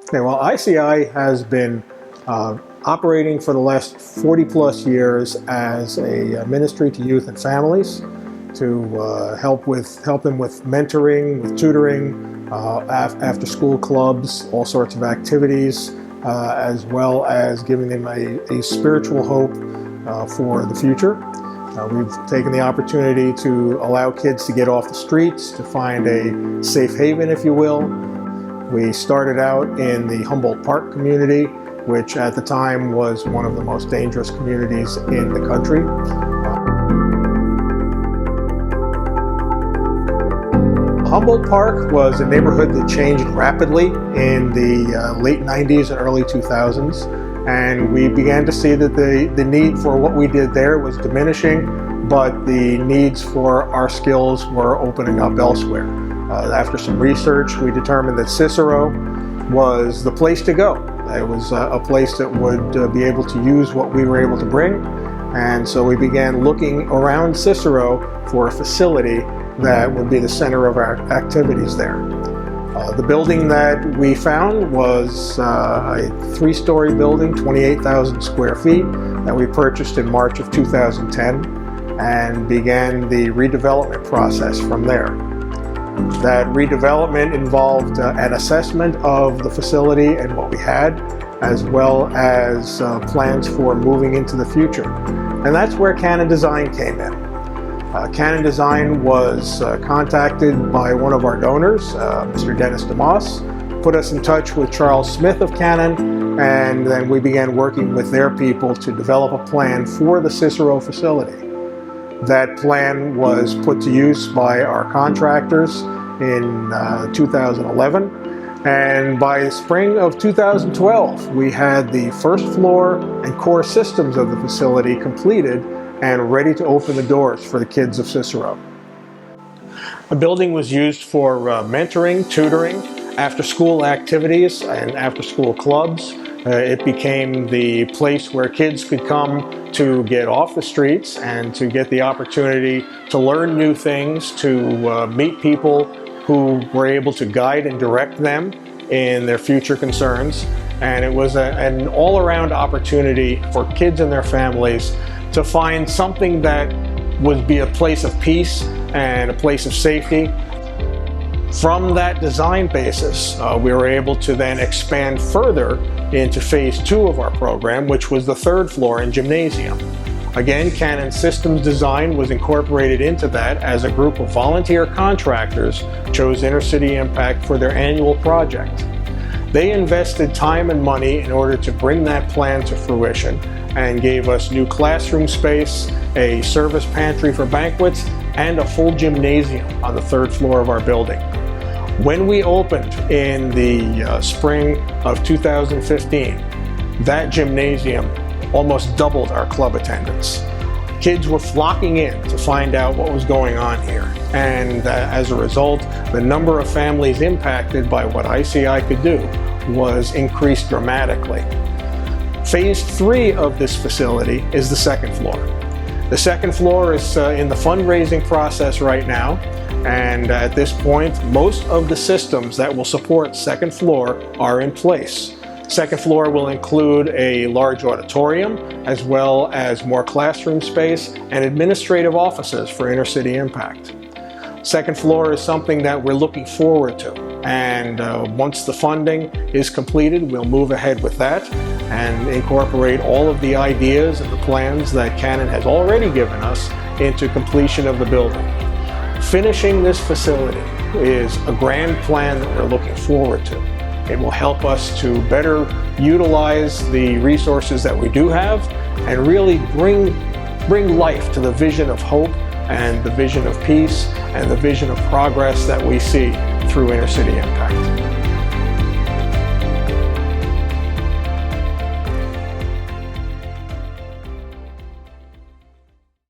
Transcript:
Okay, well, ICI has been operating for the last 40 plus years as a ministry to youth and families to help them with mentoring, with tutoring, after school clubs, all sorts of activities, as well as giving them a spiritual hope for the future. We've taken the opportunity to allow kids to get off the streets, to find a safe haven, if you will. We started out in the Humboldt Park community, which at the time was one of the most dangerous communities in the country. Humboldt Park was a neighborhood that changed rapidly in the late 90s and early 2000s. And we began to see that the need for what we did there was diminishing, but the needs for our skills were opening up elsewhere. After some research, we determined that Cicero was the place to go. It was a place that would be able to use what we were able to bring. And so we began looking around Cicero for a facility that would be the center of our activities there. The building that we found was a 3-story building, 28,000 square feet, that we purchased in March of 2010 and began the redevelopment process from there. That redevelopment involved an assessment of the facility and what we had, as well as plans for moving into the future. And that's where Canon Design came in. Canon Design was contacted by one of our donors, Mr. Dennis DeMoss, put us in touch with Charles Smith of Canon, and then we began working with their people to develop a plan for the Cicero facility. That plan was put to use by our contractors in 2011, and by the spring of 2012, we had the first floor and core systems of the facility completed and ready to open the doors for the kids of Cicero. The building was used for mentoring, tutoring, after-school activities, and after-school clubs. It became the place where kids could come to get off the streets and to get the opportunity to learn new things, to meet people who were able to guide and direct them in their future concerns. And it was an all-around opportunity for kids and their families to find something that would be a place of peace and a place of safety. From that design basis, we were able to then expand further into phase 2 of our program, which was the 3rd floor and gymnasium. Again, Canon Systems Design was incorporated into that as a group of volunteer contractors chose Inner City Impact for their annual project. They invested time and money in order to bring that plan to fruition and gave us new classroom space, a service pantry for banquets, and a full gymnasium on the 3rd floor of our building. When we opened in the spring of 2015, that gymnasium almost doubled our club attendance. Kids were flocking in to find out what was going on here. And as a result, the number of families impacted by what ICI could do was increased dramatically. Phase 3 of this facility is the 2nd floor. The 2nd floor is in the fundraising process right now, and at this point, most of the systems that will support 2nd floor are in place. 2nd floor will include a large auditorium, as well as more classroom space and administrative offices for Inner City Impact. 2nd floor is something that we're looking forward to, and once the funding is completed, we'll move ahead with that and incorporate all of the ideas and the plans that Canon has already given us into completion of the building. Finishing this facility is a grand plan that we're looking forward to. It will help us to better utilize the resources that we do have and really bring life to the vision of hope and the vision of peace and the vision of progress that we see through Inner City Impact.